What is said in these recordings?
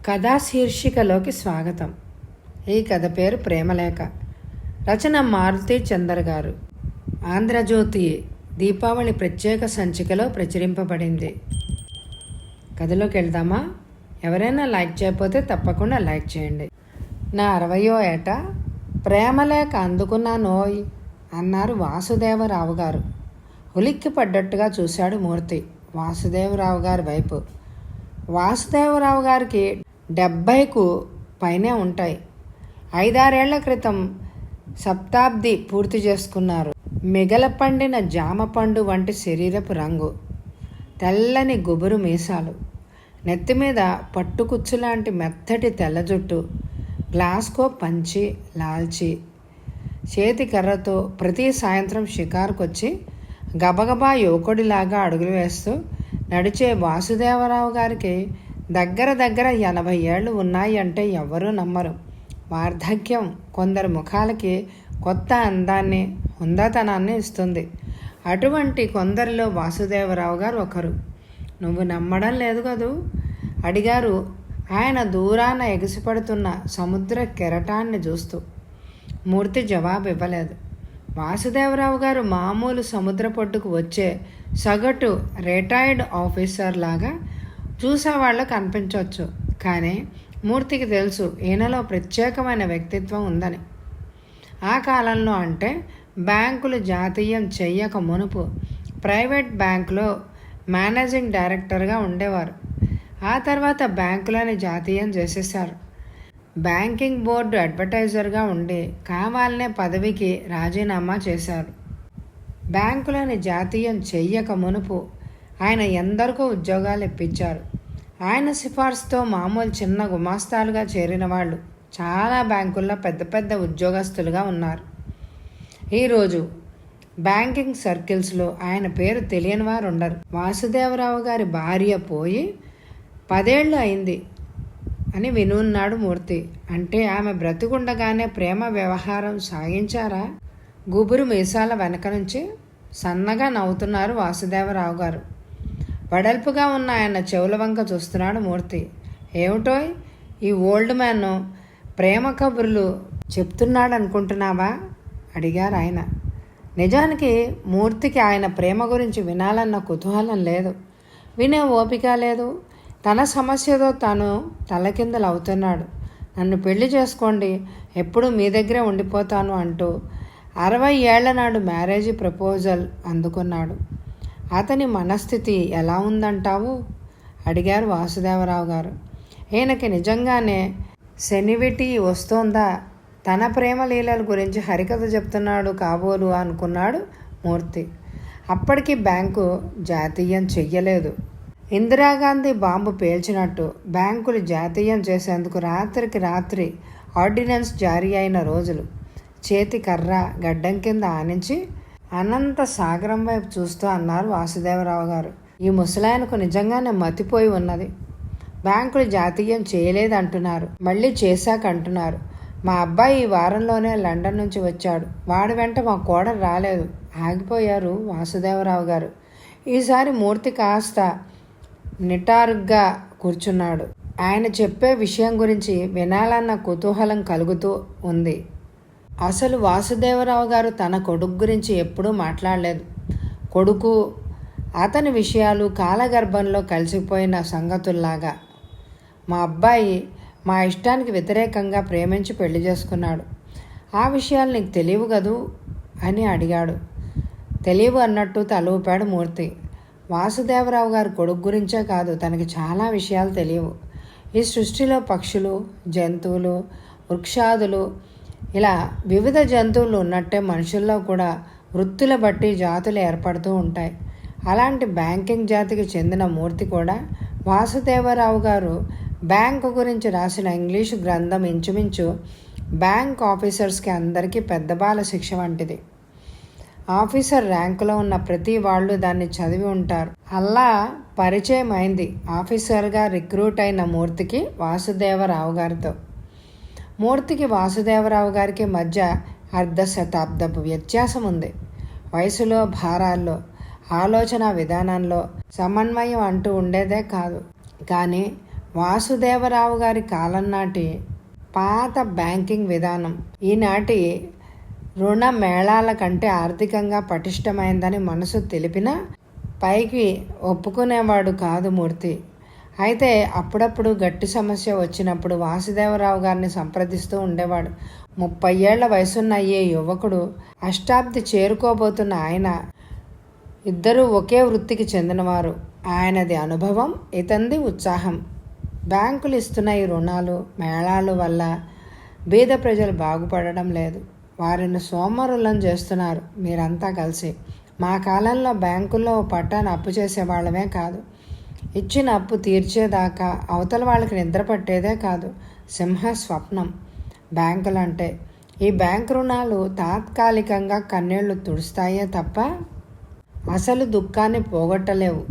కథా శీర్షికలోకి స్వాగతం. ఈ కథ పేరు ప్రేమలేఖ. రచన మారుతి చందర్ గారు. ఆంధ్రజ్యోతి దీపావళి ప్రత్యేక సంచికలో ప్రచురింపబడింది. కథలోకి వెళ్దామా? ఎవరైనా లైక్ చేయకపోతే తప్పకుండా లైక్ చేయండి. నా 60వ ఏట ప్రేమలేఖ అందుకున్నానోయ్ అన్నారు వాసుదేవరావు గారు. ఉలిక్కి పడ్డట్టుగా చూశాడు మూర్తి వాసుదేవరావు గారి వైపు. వాసుదేవరావు గారికి 70కు పైనే ఉంటాయి. 5-6 ఏళ్ల క్రితం శతాబ్ది పూర్తి చేసుకున్నారు. మిగలపండిన జామపండు వంటి శరీరపు రంగు, తెల్లని గుబురు మీసాలు, నెత్తిమీద పట్టుకుచ్చులాంటి మెత్తటి తెల్ల జుట్టు, గ్లాస్కో పంచి లాల్చి, చేతి కర్రతో ప్రతి సాయంత్రం షికారుకొచ్చి గబగబా యువకుడిలాగా అడుగులు వేస్తూ నడిచే వాసుదేవరావు గారికి దగ్గర 80 ఏళ్ళు ఉన్నాయి అంటే ఎవ్వరూ నమ్మరు. వార్ధక్యం కొందరు ముఖాలకి కొత్త అందాన్ని, హుందాతనాన్ని ఇస్తుంది. అటువంటి కొందరిలో వాసుదేవరావు గారు ఒకరు. నువ్వు నమ్మడం లేదు కదూ అడిగారు ఆయన దూరాన ఎగిసిపడుతున్న సముద్ర కెరటాన్ని చూస్తూ. మూర్తి జవాబు ఇవ్వలేదు. వాసుదేవరావు గారు మామూలు సముద్ర పొడ్డుకు వచ్చే సగటు రిటైర్డ్ ఆఫీసర్ లాగా చూసేవాళ్ళకు అనిపించవచ్చు. కానీ మూర్తికి తెలుసు ఈయనలో ప్రత్యేకమైన వ్యక్తిత్వం ఉందని. ఆ కాలంలో అంటే బ్యాంకులు జాతీయం చెయ్యక మునుపు ప్రైవేట్ బ్యాంకులో మేనేజింగ్ డైరెక్టర్గా ఉండేవారు. ఆ తర్వాత బ్యాంకులని జాతీయం చేసేశారు. బ్యాంకింగ్ బోర్డు అడ్వర్టైజర్గా ఉండి కావాలనే పదవికి రాజీనామా చేశారు. బ్యాంకులని జాతీయం చెయ్యక మునుపు ఆయన ఎందరికో ఉద్యోగాలు ఇప్పించారు. ఆయన సిఫార్సుతో మామూలు చిన్న గుమాస్తాలుగా చేరిన వాళ్ళు చాలా బ్యాంకుల్లో పెద్ద పెద్ద ఉద్యోగస్తులుగా ఉన్నారు. ఈరోజు బ్యాంకింగ్ సర్కిల్స్లో ఆయన పేరు తెలియని వారు ఉండరు. వాసుదేవరావు గారి భార్య పోయి 10 ఏళ్ళు అయింది అని వినున్నాడు మూర్తి. అంటే ఆమె బ్రతికుండగానే ప్రేమ వ్యవహారం సాగించారా? గుబురు మీసాల వెనక నుంచి సన్నగా నవ్వుతున్నారు వాసుదేవరావు గారు. వెడల్పుగా ఉన్న ఆయన చెవుల వంక చూస్తున్నాడు మూర్తి. ఏమిటోయ్ ఈ ఓల్డ్ మ్యాన్ ప్రేమ కబుర్లు చెప్తున్నాడు అనుకుంటున్నావా అడిగారు ఆయన. నిజానికి మూర్తికి ఆయన ప్రేమ గురించి వినాలన్న కుతూహలం లేదు, వినే ఓపిక లేదు. తన సమస్యతో తాను తలకిందలు అవుతున్నాడు. నన్ను పెళ్లి చేసుకోండి, ఎప్పుడు మీ దగ్గరే ఉండిపోతాను అంటూ 60 ఏళ్ల నాడు మ్యారేజీ ప్రపోజల్ అందుకున్నాడు. అతని మనస్థితి ఎలా ఉందంటావు అడిగారు వాసుదేవరావు గారు. ఈయనకి నిజంగానే సెనివిటీ వస్తోందా? తన ప్రేమ లీలల గురించి హరికథ చెప్తున్నాడు కాబోలు అనుకున్నాడు మూర్తి. అప్పటికి బ్యాంకు జాతీయం చెయ్యలేదు. ఇందిరాగాంధీ బాంబు పేల్చినట్టు బ్యాంకులు జాతీయం చేసేందుకు రాత్రికి రాత్రి ఆర్డినెన్స్ జారీ అయిన రోజులు. చేతి కర్ర గడ్డం కింద ఆనించి అనంత సాగరం వైపు చూస్తూ అన్నారు వాసుదేవరావు గారు. ఈ ముసలాయనకు నిజంగానే మతిపోయి ఉన్నది. బ్యాంకులు జాతీయం చేయలేదంటున్నారు, మళ్ళీ చేశాక అంటున్నారు. మా అబ్బాయి ఈ వారంలోనే లండన్ నుంచి వచ్చాడు, వాడి వెంట మా కోడలు రాలేదు. ఆగిపోయారు వాసుదేవరావు గారు. ఈసారి మూర్తి కాస్త నిటారుగ్గా కూర్చున్నాడు. ఆయన చెప్పే విషయం గురించి వినాలన్న కుతూహలం కలుగుతూ ఉంది. అసలు వాసుదేవరావు గారు తన కొడుకు గురించి ఎప్పుడూ మాట్లాడలేదు. కొడుకు, అతని విషయాలు కాలగర్భంలో కలిసిపోయిన సంగతుల్లాగా. మా అబ్బాయి మా ఇష్టానికి వ్యతిరేకంగా ప్రేమించి పెళ్లి చేసుకున్నాడు. ఆ విషయాలు నీకు తెలియవు కదూ అని అడిగాడు. తెలియవు అన్నట్టు తల ఊపాడు మూర్తి. వాసుదేవరావు గారి కొడుకు గురించే కాదు, తనకి చాలా విషయాలు తెలియవు. ఈ సృష్టిలో పక్షులు, జంతువులు, వృక్షాదులు, ఇలా వివిధ జంతువులు ఉన్నట్టే మనుషుల్లో కూడా వృత్తుల బట్టి జాతులు ఏర్పడుతూ ఉంటాయి. అలాంటి బ్యాంకింగ్ జాతికి చెందిన మూర్తి కూడా వాసుదేవరావు గారు బ్యాంకు గురించి రాసిన ఇంగ్లీషు గ్రంథం ఇంచుమించు బ్యాంక్ ఆఫీసర్స్కి అందరికీ పెద్ద బాల శిక్ష వంటిది. ఆఫీసర్ ర్యాంకులో ఉన్న ప్రతి వాళ్ళు దాన్ని చదివి ఉంటారు. అలా పరిచయం అయింది ఆఫీసర్గా రిక్రూట్ అయిన మూర్తికి వాసుదేవరావు గారితో. మూర్తికి వాసుదేవరావు గారికి మధ్య 1/2 శతాబ్దపు వ్యత్యాసం ఉంది. వయసులో, భారాల్లో, ఆలోచన విధానంలో సమన్వయం అంటూ ఉండేదే కాదు. కానీ వాసుదేవరావు గారి కాలం నాటి పాత బ్యాంకింగ్ విధానం ఈనాటి రుణ మేళాల కంటే ఆర్థికంగా పటిష్టమైందని మనసు తెలిపినా పైకి ఒప్పుకునేవాడు కాదు మూర్తి. అయితే అప్పుడప్పుడు గట్టి సమస్య వచ్చినప్పుడు వాసుదేవరావు గారిని సంప్రదిస్తూ ఉండేవాడు. 30 ఏళ్ల వయసున్న ఈ యువకుడు, అష్టాబ్ది చేరుకోబోతున్న ఆయన, ఇద్దరూ ఒకే వృత్తికి చెందినవారు. ఆయనది అనుభవం, ఇతంది ఉత్సాహం. బ్యాంకులు ఇస్తున్న ఈ రుణాలు మేళాలు వల్ల బీద ప్రజలు బాగుపడడం లేదు. వారిని సోమరులను చేస్తున్నారు మీరంతా కలిసి. మా కాలంలో బ్యాంకుల్లో పట్టాను అప్పు చేసేవాళ్ళమే కాదు, ఇచ్చిన అప్పు తీర్చేదాకా అవతల వాళ్ళకి నిద్ర పట్టేదే కాదు. సింహ స్వప్నం బ్యాంకులంటే. ఈ బ్యాంకు రుణాలు తాత్కాలికంగా కన్నీళ్లు తుడుస్తాయే తప్ప అసలు దుఃఖాన్ని పోగొట్టలేవు.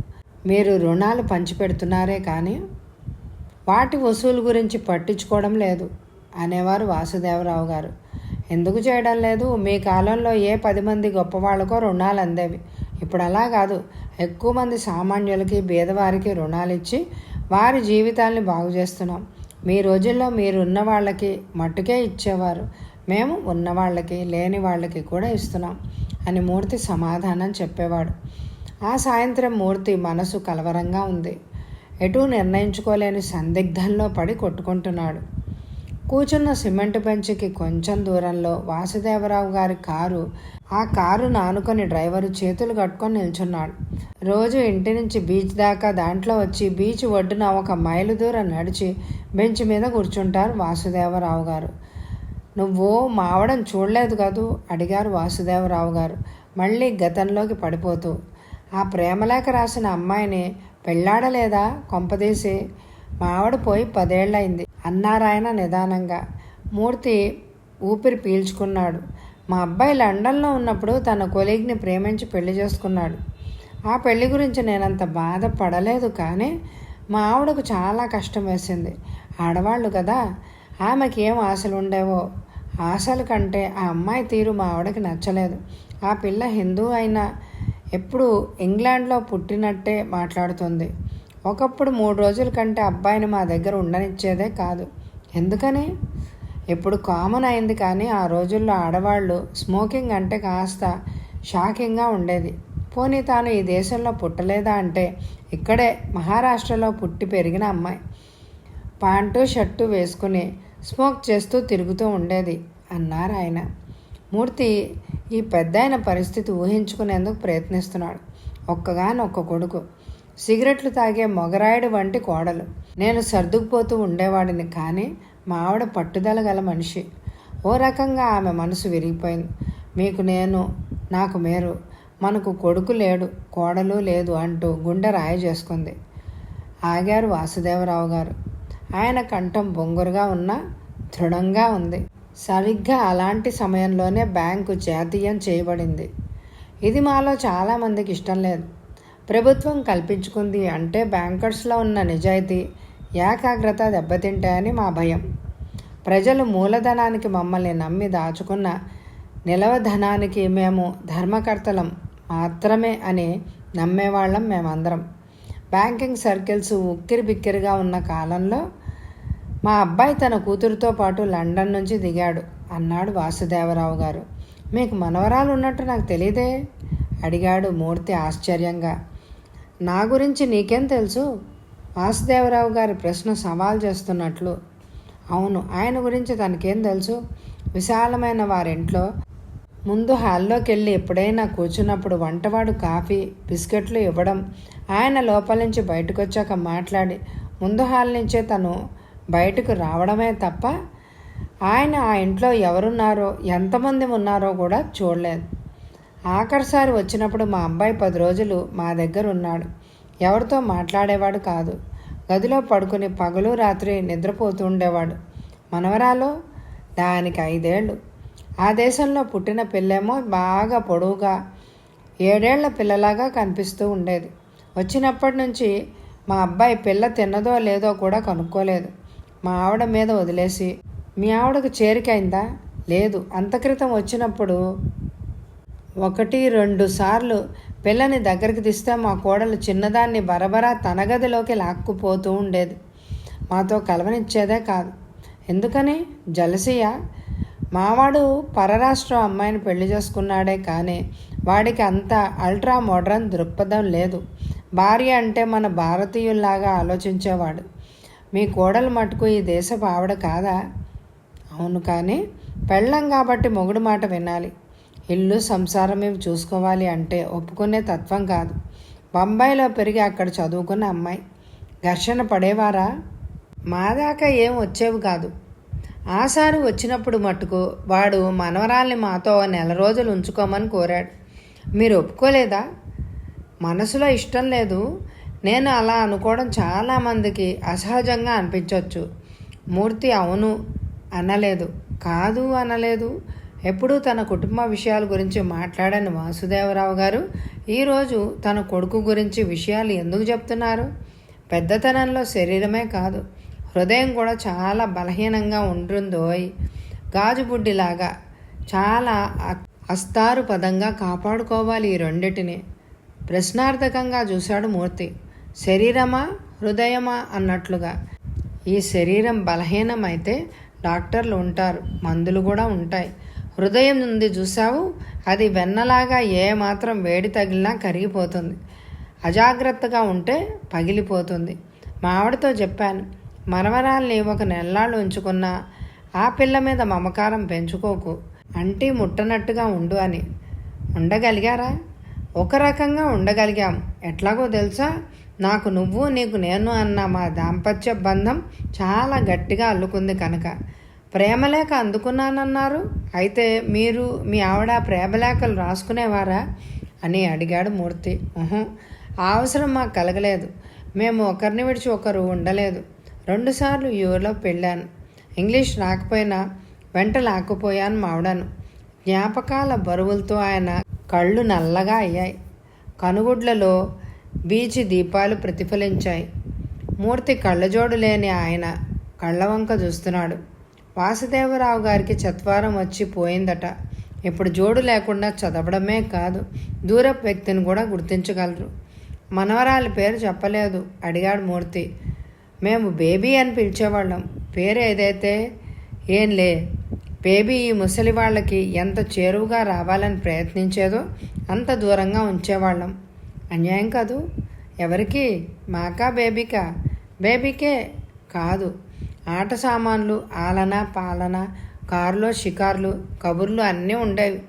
మీరు రుణాలు పంచిపెడుతున్నారే కానీ వాటి వసూలు గురించి పట్టించుకోవడం లేదు అనేవారు వాసుదేవరావు గారు. ఎందుకు చేయడం లేదు? మీ కాలంలో ఏ 10 మంది గొప్పవాళ్ళకో రుణాలు అందేవి. ఇప్పుడు అలా కాదు. ఎక్కువ మంది సామాన్యులకి బీదవారికి రుణాలు ఇచ్చి వారి జీవితాల్ని బాగు చేస్తున్నాం. మీ రోజుల్లో మీరున్న వాళ్ళకి మట్టుకే ఇచ్చేవారు, మేము ఉన్నవాళ్ళకి లేని వాళ్ళకి కూడా ఇస్తున్నాం అని మూర్తి సమాధానం చెప్పేవాడు. ఆ సాయంత్రం మూర్తి మనసు కలవరంగా ఉంది. ఎటూ నిర్ణయించుకోలేని సందిగ్ధంలో పడి కొట్టుకుంటున్నాడు. కూర్చున్న సిమెంట్ బెంచ్కి కొంచెం దూరంలో వాసుదేవరావు గారి కారు. ఆ కారును ఆనుకొని డ్రైవరు చేతులు కట్టుకొని నిల్చున్నాడు. రోజు ఇంటి నుంచి బీచ్ దాకా దాంట్లో వచ్చి బీచ్ ఒడ్డున 1 మైలు దూరం నడిచి బెంచ్ మీద కూర్చుంటారు వాసుదేవరావు గారు. నువ్వు మావడం చూడలేదు కదూ అడిగారు వాసుదేవరావు గారు మళ్ళీ గతంలోకి పడిపోతూ. ఆ ప్రేమలేఖ రాసిన అమ్మాయిని పెళ్ళాడలేదా కొంపదీసి? మావిడ పోయి 10 ఏళ్ళయింది అన్నారాయన నిదానంగా. మూర్తి ఊపిరి పీల్చుకున్నాడు. మా అబ్బాయి లండన్లో ఉన్నప్పుడు తన కొలీగ్ని ప్రేమించి పెళ్లి చేసుకున్నాడు. ఆ పెళ్లి గురించి నేనంత బాధపడలేదు, కానీ మా ఆవిడకు చాలా కష్టం వేసింది. ఆడవాళ్ళు కదా, ఆమెకి ఏం ఆశలు ఉండేవో. ఆశల కంటే ఆ అమ్మాయి తీరు మా ఆవిడకి నచ్చలేదు. ఆ పిల్ల హిందూ అయినా ఎప్పుడు ఇంగ్లాండ్లో పుట్టినట్టే మాట్లాడుతుంది. ఒకప్పుడు 3 రోజుల కంటే అబ్బాయిని మా దగ్గర ఉండనిచ్చేదే కాదు. ఎందుకని? ఇప్పుడు కామన్ అయింది, కానీ ఆ రోజుల్లో ఆడవాళ్ళు స్మోకింగ్ అంటే కాస్త షాకింగ్గా ఉండేది. పోనీ తాను ఈ దేశంలో పుట్టలేదా అంటే ఇక్కడే మహారాష్ట్రలో పుట్టి పెరిగిన అమ్మాయి ప్యాంటు షర్టు వేసుకుని స్మోక్ చేస్తూ తిరుగుతూ ఉండేది అన్నారు ఆయన. మూర్తి ఈ పెద్దాయన పరిస్థితి ఊహించుకునేందుకు ప్రయత్నిస్తున్నాడు. ఒక్క కొడుకు, సిగరెట్లు తాగే మొగరాయుడు వంటి కోడలు. నేను సర్దుకుపోతూ ఉండేవాడిని, కానీ మా ఆవిడ పట్టుదల గల మనిషి. ఓ రకంగా ఆమె మనసు విరిగిపోయింది. మీకు నేను, నాకు మేరు, మనకు కొడుకు లేడు, కోడలు లేదు అంటూ గుండె రాయి చేసుకుంది. ఆగారు వాసుదేవరావు గారు. ఆయన కంఠం బొంగురుగా ఉన్నా దృఢంగా ఉంది. సరిగ్గా అలాంటి సమయంలోనే బ్యాంకు జాతీయం చేయబడింది. ఇది మాలో చాలామందికి ఇష్టం లేదు. ప్రభుత్వం కల్పించుకుంది అంటే బ్యాంకర్స్లో ఉన్న నిజాయితీ, ఏకాగ్రత దెబ్బతింటాయని మా భయం. ప్రజలు మూలధనానికి మమ్మల్ని నమ్మి దాచుకున్న నిలవధనానికి మేము ధర్మకర్తలం మాత్రమే అని నమ్మేవాళ్ళం మేమందరం. బ్యాంకింగ్ సర్కిల్స్ ఉక్కిరి బిక్కిరిగా ఉన్న కాలంలో మా అబ్బాయి తన కూతురుతో పాటు లండన్ నుంచి దిగాడు అన్నాడు వాసుదేవరావు గారు. మీకు మనవరాలు ఉన్నట్టు నాకు తెలియదే అడిగాడు మూర్తి ఆశ్చర్యంగా. నా గురించి నీకేం తెలుసు? వాసుదేవరావు గారి ప్రశ్న సవాల్ చేస్తున్నట్లు. అవును, ఆయన గురించి తనకేం తెలుసు? విశాలమైన వారింట్లో ముందు హాల్లోకి వెళ్ళి ఎప్పుడైనా కూర్చున్నప్పుడు వంటవాడు కాఫీ బిస్కెట్లు ఇవ్వడం, ఆయన లోపల నుంచి బయటకు వచ్చాక మాట్లాడి ముందు హాల్ నుంచే తను బయటకు రావడమే తప్ప ఆయన ఆ ఇంట్లో ఎవరున్నారో ఎంతమంది ఉన్నారో కూడా చూడలేదు. ఆఖరిసారి వచ్చినప్పుడు మా అబ్బాయి 10 రోజులు మా దగ్గర ఉన్నాడు. ఎవరితో మాట్లాడేవాడు కాదు. గదిలో పడుకుని పగలు రాత్రి నిద్రపోతూ ఉండేవాడు. మనవరాలో దానికి 5 ఏళ్ళు. ఆ దేశంలో పుట్టిన పిల్లేమో బాగా పొడవుగా 7 ఏళ్ల పిల్లలాగా కనిపిస్తూ ఉండేది. వచ్చినప్పటి నుంచి మా అబ్బాయి పిల్ల తిన్నదో లేదో కూడా కనుక్కోలేదు. మా ఆవిడ మీద వదిలేసి, మీ ఆవిడకు చేరికైందా? లేదు. అంత క్రితం వచ్చినప్పుడు 1-2 సార్లు పిల్లని దగ్గరికి తీస్తే మా కోడలు చిన్నదాన్ని బరబరా తన గదిలోకి లాక్కుపోతూ ఉండేది. మాతో కలవనిచ్చేదే కాదు. ఎందుకని? జలసియా? మావాడు పరరాష్ట్రం అమ్మాయిని పెళ్లి చేసుకున్నాడే కానీ వాడికి అంత అల్ట్రా మోడ్రన్ దృక్పథం లేదు. భార్య అంటే మన భారతీయుల్లాగా ఆలోచించేవాడు. మీ కోడలు మటుకు ఈ దేశపు ఆవిడ కాదా? అవును, కానీ పెళ్ళం కాబట్టి మొగుడు మాట వినాలి. ఇల్లు సంసారం ఇవి చూసుకోవాలి అంటే ఒప్పుకునే తత్వం కాదు. బొంబాయిలో పెరిగి అక్కడ చదువుకున్న అమ్మాయి. ఘర్షణ పడేవారా? మా దాకా ఏం వచ్చేవి కాదు. ఆసారి వచ్చినప్పుడు మట్టుకు వాడు మనవరాల్ని మాతో నెల రోజులు ఉంచుకోమని కోరాడు. మీరు ఒప్పుకోలేదా? మనసులో ఇష్టం లేదు. నేను అలా అనుకోవడం చాలామందికి అసహజంగా అనిపించవచ్చు. మూర్తి అవును అనలేదు, కాదు అనలేదు. ఎప్పుడూ తన కుటుంబ విషయాల గురించి మాట్లాడని వాసుదేవరావు గారు ఈరోజు తన కొడుకు గురించి విషయాలు ఎందుకు చెప్తున్నారు? పెద్దతనంలో శరీరమే కాదు, హృదయం కూడా చాలా బలహీనంగా ఉంటుందోయ్. గాజుబుడ్డిలాగా చాలా అస్తారుపదంగా కాపాడుకోవాలి ఈ రెండిటిని. ప్రశ్నార్థకంగా చూశాడు మూర్తి. శరీరమా హృదయమా అన్నట్లుగా. ఈ శరీరం బలహీనమైతే డాక్టర్లు ఉంటారు, మందులు కూడా ఉంటాయి. హృదయం ఉంది చూసావు, అది వెన్నలాగా ఏమాత్రం వేడి తగిలినా కరిగిపోతుంది. అజాగ్రత్తగా ఉంటే పగిలిపోతుంది. మా ఆవిడతో చెప్పాను, మనవరాల్ని ఒక నెల్లాళ్ళు ఉంచుకున్నా ఆ పిల్ల మీద మమకారం పెంచుకోకు, అంటీ ముట్టనట్టుగా ఉండు అని. ఉండగలిగారా? ఒక రకంగా ఉండగలిగాం. ఎట్లాగో తెలుసా? నాకు నువ్వు నీకు నేను అన్న మా దాంపత్య బంధం చాలా గట్టిగా అల్లుకుంది కనుక. ప్రేమలేఖ అందుకున్నానన్నారు. అయితే మీరు మీ ఆవిడ ప్రేమలేఖలు రాసుకునేవారా అని అడిగాడు మూర్తి. ఆ అవసరం మాకు కలగలేదు. మేము ఒకరిని విడిచి ఒకరు ఉండలేదు. 2 సార్లు యూరోప్ వెళ్ళాను. ఇంగ్లీష్ రాకపోయినా వెంట లాక్కుపోయాను మావిడను. జ్ఞాపకాల బరువులతో ఆయన కళ్ళు నల్లగా అయ్యాయి. కనుగుడ్లలో బీచి దీపాలు ప్రతిఫలించాయి. మూర్తి కళ్ళజోడు లేని ఆయన కళ్ళవంక చూస్తున్నాడు. వాసుదేవరావు గారికి చత్వారం వచ్చి పోయిందట. ఇప్పుడు జోడు లేకుండా చదవడమే కాదు, దూరపు వ్యక్తిని కూడా గుర్తించగలరు. మనవరాలి పేరు చెప్పలేదు అడిగాడు మూర్తి. మేము బేబీ అని పిలిచేవాళ్ళం. పేరు ఏదైతే ఏంలే. బేబీ ఈ ముసలి వాళ్ళకి ఎంత చేరువుగా రావాలని ప్రయత్నించేదో అంత దూరంగా ఉంచేవాళ్ళం. అన్యాయం కాదు. ఎవరికి? మాకా బేబీకా? బేబీకే కాదు. ఆట సామాన్లు, ఆలన పాలన, కారులో షికార్లు, కబుర్లు అన్నీ ఉండేవి.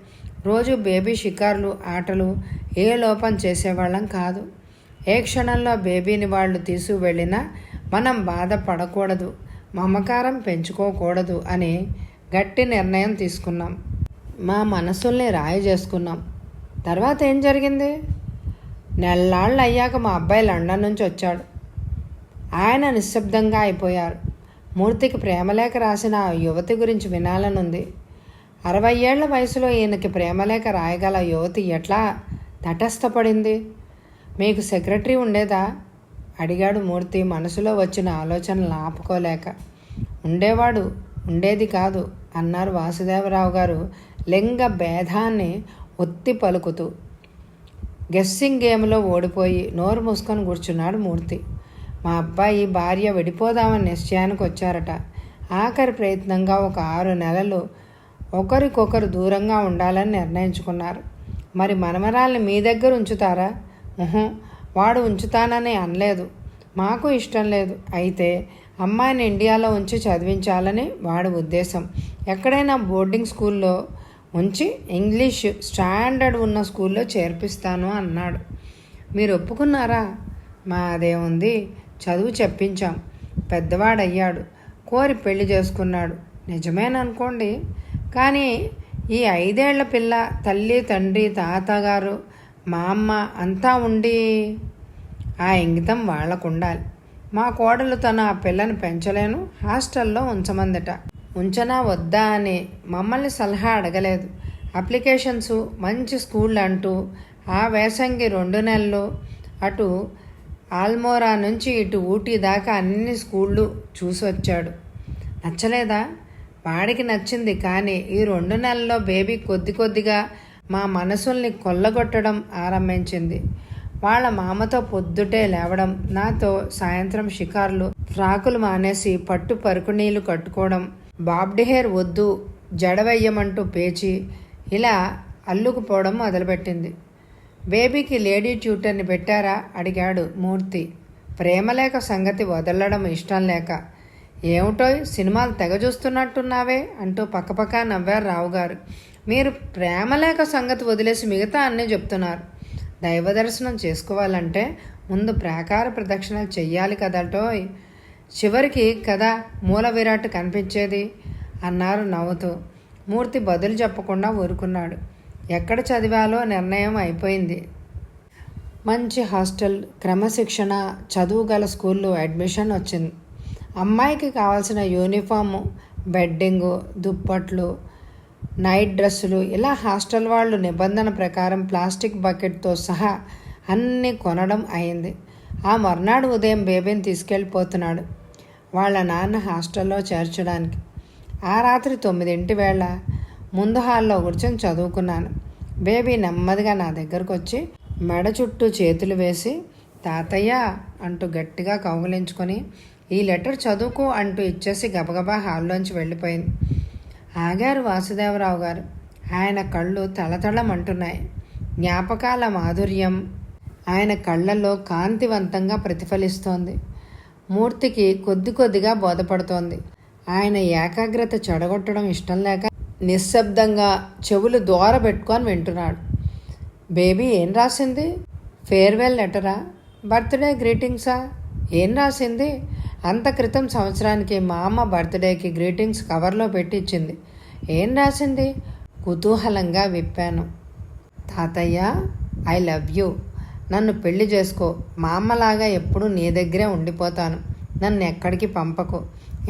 రోజు బేబీ షికార్లు, ఆటలు. ఏ లోపం చేసేవాళ్ళం కాదు. ఏ క్షణంలో బేబీని వాళ్ళు తీసుకువెళ్ళినా మనం బాధపడకూడదు, మమకారం పెంచుకోకూడదు అని గట్టి నిర్ణయం తీసుకున్నాం. మా మనసుల్ని రాయి చేసుకున్నాం. తర్వాత ఏం జరిగింది? నెల్లాళ్ళు అయ్యాక మా అబ్బాయి లండన్ నుంచి వచ్చాడు. ఆయన నిశ్శబ్దంగా అయిపోయారు. మూర్తికి ప్రేమలేఖ రాసిన ఆ యువతి గురించి వినాలనుంది. 60 ఏళ్ల వయసులో ఈయనకి ప్రేమలేఖ రాయగల యువతి ఎట్లా తటస్థపడింది? మీకు సెక్రటరీ ఉండేదా? అడిగాడు మూర్తి మనసులో వచ్చిన ఆలోచనలు ఆపుకోలేక. ఉండేవాడు, ఉండేది కాదు అన్నారు వాసుదేవరావు గారు లింగ భేదాన్ని ఒత్తి పలుకుతూ. గెస్సింగ్ గేమ్లో ఓడిపోయి నోరు మూసుకొని కూర్చున్నాడు మూర్తి. మా అబ్బాయి భార్య విడిపోదామని నిశ్చయానికి వచ్చారట. ఆఖరి ప్రయత్నంగా ఒక 6 నెలలు ఒకరికొకరు దూరంగా ఉండాలని నిర్ణయించుకున్నారు. మరి మనమరాల్ని మీ దగ్గర ఉంచుతారా? వాడు ఉంచుతానని అనలేదు. మాకు ఇష్టం లేదు. అయితే అమ్మాయిని ఇండియాలో ఉంచి చదివించాలని వాడి ఉద్దేశం. ఎక్కడైనా బోర్డింగ్ స్కూల్లో ఉంచి ఇంగ్లీష్ స్టాండర్డ్ ఉన్న స్కూల్లో చేర్పిస్తాను అన్నాడు. మీరు ఒప్పుకున్నారా? మాదేముంది, చదువు చెప్పించాం. పెద్దవాడయ్యాడు, కోరి పెళ్లి చేసుకున్నాడు. నిజమేననుకోండి. కానీ ఈ 5 ఏళ్ల పిల్ల తల్లి, తండ్రి, తాతగారు, మా అమ్మ అంతా ఉండి ఆ ఇంగితం వాళ్లకు ఉండాలి. మా కోడలు తన ఆ పిల్లని పెంచలేను, హాస్టల్లో ఉంచమందట. ఉంచనా వద్దా అని మమ్మల్ని సలహా అడగలేదు. అప్లికేషన్స్, మంచి స్కూల్ అంటూ ఆ వేసంగి 2 నెలలు అటు ఆల్మోరా నుంచి ఇటు ఊటీ దాకా అన్ని స్కూళ్ళు చూసి వచ్చాడు. నచ్చలేదా? వాడికి నచ్చింది. కానీ ఈ 2 నెలల్లో బేబీ కొద్ది కొద్దిగా మా మనసుల్ని కొల్లగొట్టడం ఆరంభించింది. వాళ్ళ మామతో పొద్దుటే లేవడం, నాతో సాయంత్రం షికార్లు, ఫ్రాకులు మానేసి పట్టు పరుకునీళ్ళు కట్టుకోవడం, బాబ్డ్ హెయిర్ వద్దు జడవెయ్యమంటూ పేచి ఇలా అల్లుకుపోవడం మొదలుపెట్టింది. బేబీకి లేడీ ట్యూటర్ని పెట్టారా అడిగాడు మూర్తి. ప్రేమలేఖ సంగతి వదలడం ఇష్టం లేక. ఏమిటోయ్ సినిమాలు తెగ చూస్తున్నట్టున్నావే అంటూ పక్కపక్క నవ్వారు రావుగారు. మీరు ప్రేమలేఖ సంగతి వదిలేసి మిగతా అన్నీ చెప్తున్నారు. దైవ దర్శనం చేసుకోవాలంటే ముందు ప్రాకార ప్రదక్షిణలు చెయ్యాలి కదటోయ్. చివరికి కదా మూల విరాట్ కనిపించేది అన్నారు నవ్వుతూ. మూర్తి బదులు చెప్పకుండా ఊరుకున్నాడు. ఎక్కడ చదివాలో నిర్ణయం అయిపోయింది. మంచి హాస్టల్, క్రమశిక్షణ, చదువు గల స్కూల్లో అడ్మిషన్ వచ్చింది. అమ్మాయికి కావాల్సిన యూనిఫాము, బెడ్డింగు, దుప్పట్లు, నైట్ డ్రెస్సులు ఇలా హాస్టల్ వాళ్ళు నిబంధన ప్రకారం ప్లాస్టిక్ బకెట్తో సహా అన్నీ కొనడం అయింది. ఆ మర్నాడు ఉదయం బేబీని తీసుకెళ్ళిపోతున్నాడు వాళ్ళ నాన్న హాస్టల్లో చేర్చడానికి. ఆ రాత్రి 9 వేళ ముందు హాల్లో కూర్చొని చదువుకున్నాను. బేబీ నెమ్మదిగా నా దగ్గరకు వచ్చి మెడ చుట్టూ చేతులు వేసి తాతయ్య అంటూ గట్టిగా కౌగిలించుకొని ఈ లెటర్ చదువుకో అంటూ ఇచ్చేసి గబగబా హాల్లోంచి వెళ్ళిపోయింది. ఆగారు వాసుదేవరావు గారు. ఆయన కళ్ళు తళతళమంటున్నాయి. జ్ఞాపకాల మాధుర్యం ఆయన కళ్ళల్లో కాంతివంతంగా ప్రతిఫలిస్తోంది. మూర్తికి కొద్ది కొద్దిగా బోధపడుతోంది. ఆయన ఏకాగ్రత చెడగొట్టడం ఇష్టం లేక నిశ్శబ్దంగా చెవులు దూర పెట్టుకొని వింటున్నాడు. బేబీ ఏం రాసింది? ఫేర్వెల్ లెటరా? బర్త్డే గ్రీటింగ్సా? ఏం రాసింది? అంత క్రితం సంవత్సరానికి మా అమ్మ బర్త్డేకి గ్రీటింగ్స్ కవర్లో పెట్టి ఇచ్చింది. ఏం రాసింది? కుతూహలంగా విప్పాను. తాతయ్య, ఐ లవ్ యూ. నన్ను పెళ్లి చేసుకో. మా అమ్మలాగా ఎప్పుడూ నీ దగ్గరే ఉండిపోతాను. నన్ను ఎక్కడికి పంపకు.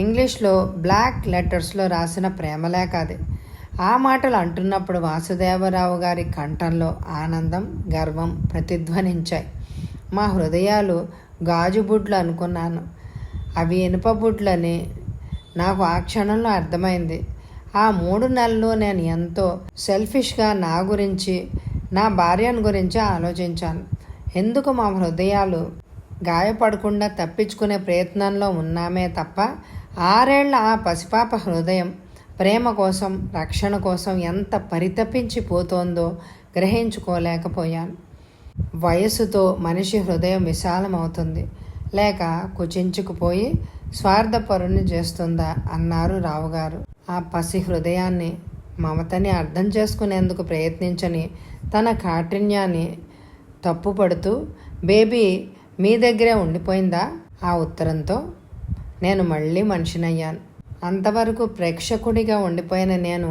ఇంగ్లీష్లో బ్లాక్ లెటర్స్లో రాసిన ప్రేమలేఖ అది. ఆ మాటలు అంటున్నప్పుడు వాసుదేవరావు గారి కంఠంలో ఆనందం, గర్వం ప్రతిధ్వనించాయి. మా హృదయాలు గాజు బుడ్లు అనుకున్నాను. అవి ఇనుప బుడ్లని నాకు ఆ క్షణంలో అర్థమైంది. ఆ 3 నెలలు నేను ఎంతో సెల్ఫిష్గా నా గురించి, నా భార్యను గురించి ఆలోచించాను. ఎందుకు మా హృదయాలు గాయపడకుండా తప్పించుకునే ప్రయత్నంలో ఉన్నామే తప్ప 6 ఏళ్ల ఆ పసిపాప హృదయం ప్రేమ కోసం, రక్షణ కోసం ఎంత పరితపించిపోతోందో గ్రహించుకోలేకపోయాను. వయస్సుతో మనిషి హృదయం విశాలమవుతుంది, లేక కుచించుకుపోయి స్వార్థపరుని చేస్తుందా అన్నారు రావుగారు. ఆ పసి హృదయాన్ని, మమతని అర్థం చేసుకునేందుకు ప్రయత్నించని తన కాఠిన్యాన్ని తప్పుపడుతూ, బేబీ మీ దగ్గరే ఉండిపోయిందా? ఆ ఉత్తరంతో నేను మళ్ళీ మనిషినయ్యాను. అంతవరకు ప్రేక్షకుడిగా ఉండిపోయిన నేను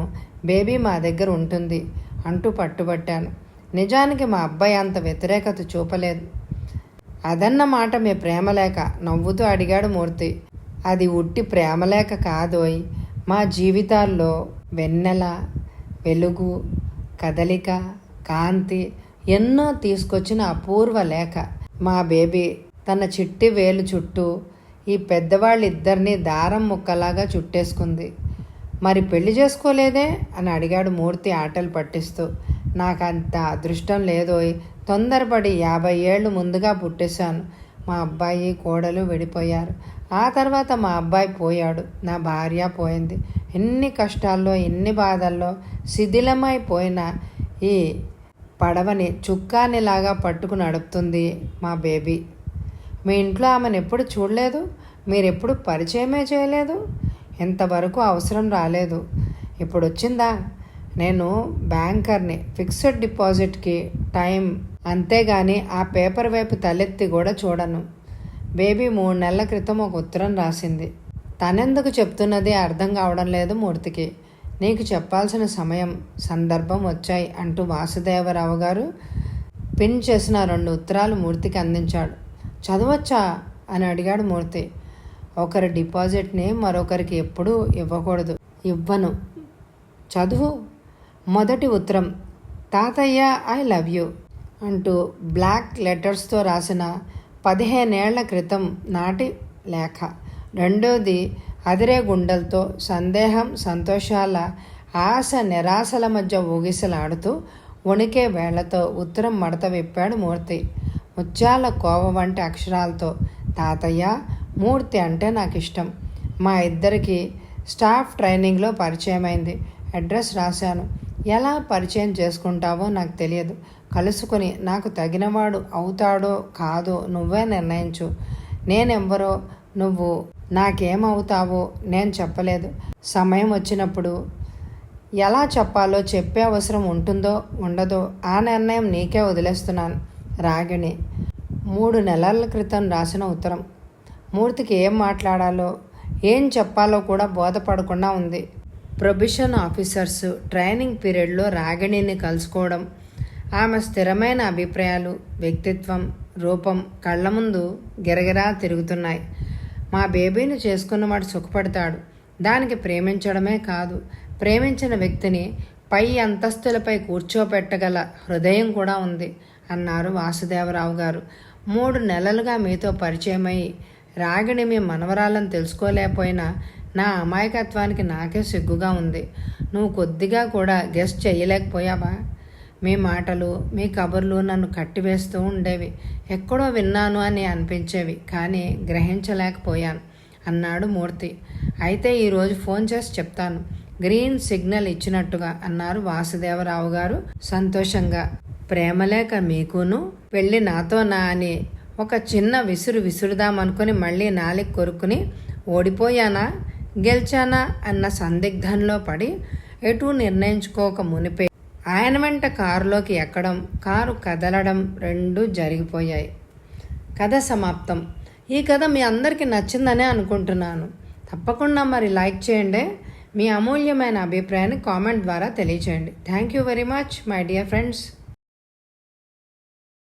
బేబీ మా దగ్గర ఉంటుంది అంటూ పట్టుబట్టాను. నిజానికి మా అబ్బాయి అంత వ్యతిరేకత చూపలేదు. అదన్నమాట మీ ప్రేమలేఖ? నవ్వుతూ అడిగాడు మూర్తి. అది ఉట్టి ప్రేమలేఖ కాదోయ్. మా జీవితాల్లో వెన్నెల, వెలుగు, కదలిక, కాంతి ఎన్నో తీసుకొచ్చిన అపూర్వ లేఖ. మా బేబీ తన చిట్టి వేలు చుట్టూ ఈ పెద్దవాళ్ళిద్దరినీ దారం ముక్కలాగా చుట్టేసుకుంది. మరి పెళ్లి చేసుకోలేదే అని అడిగాడు మూర్తి ఆటలు పట్టిస్తూ. నాకంత అదృష్టం లేదోయ్. తొందరపడి 50 ఏళ్ళు ముందుగా పుట్టేశాను. మా అబ్బాయి, కోడలు విడిపోయారు. ఆ తర్వాత మా అబ్బాయి పోయాడు, నా భార్య పోయింది. ఎన్ని కష్టాల్లో, ఎన్ని బాధల్లో శిథిలమైపోయిన ఈ పడవని చుక్కానిలాగా పట్టుకు నడుపుతుంది మా బేబీ. మీ ఇంట్లో ఆమెను ఎప్పుడు చూడలేదు, మీరెప్పుడు పరిచయమే చేయలేదు, ఇంతవరకు అవసరం రాలేదు. ఇప్పుడు వచ్చిందా? నేను బ్యాంకర్ని, ఫిక్స్డ్ డిపాజిట్కి టైం, అంతేగాని ఆ పేపర్ వైపు తలెత్తి కూడా చూడను. బేబీ 3 నెలల క్రితం ఒక ఉత్తరం రాసింది. తనెందుకు చెప్తున్నది అర్థం కావడం లేదు మూర్తికి. నీకు చెప్పాల్సిన సమయం, సందర్భం వచ్చాయి అంటూ వాసుదేవరావు గారు పిన్ చేసిన 2 ఉత్తరాలు మూర్తికి అందించాడు. చదవచ్చా అని అడిగాడు మూర్తి. ఒకరి డిపాజిట్ని మరొకరికి ఎప్పుడూ ఇవ్వకూడదు. ఇవ్వను. చదువు. మొదటి ఉత్తరం, తాతయ్య ఐ లవ్ యూ అంటూ బ్లాక్ లెటర్స్తో రాసిన 15 ఏళ్ల క్రితం నాటి లేఖ. రెండోది అదిరే గుండెలతో సందేహం, సంతోషాల, ఆశ, నిరాశల మధ్య ఊగిసలాడుతూ వణికే వేళ్లతో ఉత్తరం మడత విప్పాడు మూర్తి. ముత్యాల కోవ వంటి అక్షరాలతో, తాతయ్య మూర్తి అంటే నాకు ఇష్టం. మా ఇద్దరికి స్టాఫ్ ట్రైనింగ్లో పరిచయం అయింది. అడ్రస్ రాశాను. ఎలా పరిచయం చేసుకుంటావో నాకు తెలియదు. కలుసుకొని నాకు తగినవాడు అవుతాడో కాదో నువ్వే నిర్ణయించు. నేనెవ్వరో నువ్వు నాకేమవుతావో నేను చెప్పలేదు. సమయం వచ్చినప్పుడు ఎలా చెప్పాలో చెప్పే అవసరం ఉంటుందో ఉండదో ఆ నిర్ణయం నీకే వదిలేస్తున్నాను. రాగిణి. 3 నెలల క్రితం రాసిన ఉత్తరం. మూర్తికి ఏం మాట్లాడాలో ఏం చెప్పాలో కూడా బోధపడకుండా ఉంది. ప్రొబిషన్ ఆఫీసర్స్ ట్రైనింగ్ పీరియడ్లో రాగిణిని కలుసుకోవడం, ఆమె స్థిరమైన అభిప్రాయాలు, వ్యక్తిత్వం, రూపం కళ్ళ ముందు గిరగిరా తిరుగుతున్నాయి. మా బేబీని చేసుకున్నవాడు సుఖపడతాడు. దానికి ప్రేమించడమే కాదు, ప్రేమించిన వ్యక్తిని పై అంతస్తులపై కూర్చోపెట్టగల హృదయం కూడా ఉంది అన్నారు వాసుదేవరావు గారు. 3 నెలలుగా మీతో పరిచయమై రాగిణి మీ మనవరాలను తెలుసుకోలేకపోయినా నా అమాయకత్వానికి నాకే సిగ్గుగా ఉంది. నువ్వు కొద్దిగా కూడా గెస్ చేయలేకపోయావా? మీ మాటలు, మీ కబుర్లు నన్ను కట్టివేస్తూ ఉండేవి. ఎక్కడో విన్నాను అని అనిపించేవి, కానీ గ్రహించలేకపోయాను అన్నాడు మూర్తి. అయితే ఈరోజు ఫోన్ చేసి చెప్తాను, గ్రీన్ సిగ్నల్ ఇచ్చినట్టుగా అన్నారు వాసుదేవరావు గారు సంతోషంగా. ప్రేమలేక మీకును పెళ్ళి నాతోనా అని ఒక చిన్న విసురుదామనుకుని మళ్ళీ నాలికి కొరుక్కుని ఓడిపోయానా గెలిచానా అన్న సందిగ్ధంలో పడి ఎటూ నిర్ణయించుకోక మునిపే ఆయన వెంట కారులోకి ఎక్కడం, కారు కదలడం రెండూ జరిగిపోయాయి. కథ సమాప్తం. ఈ కథ మీ అందరికీ నచ్చిందనే అనుకుంటున్నాను. తప్పకుండా మరి లైక్ చేయండి. మీ అమూల్యమైన అభిప్రాయాన్ని కామెంట్ ద్వారా తెలియచేయండి. Thank you very much my dear friends.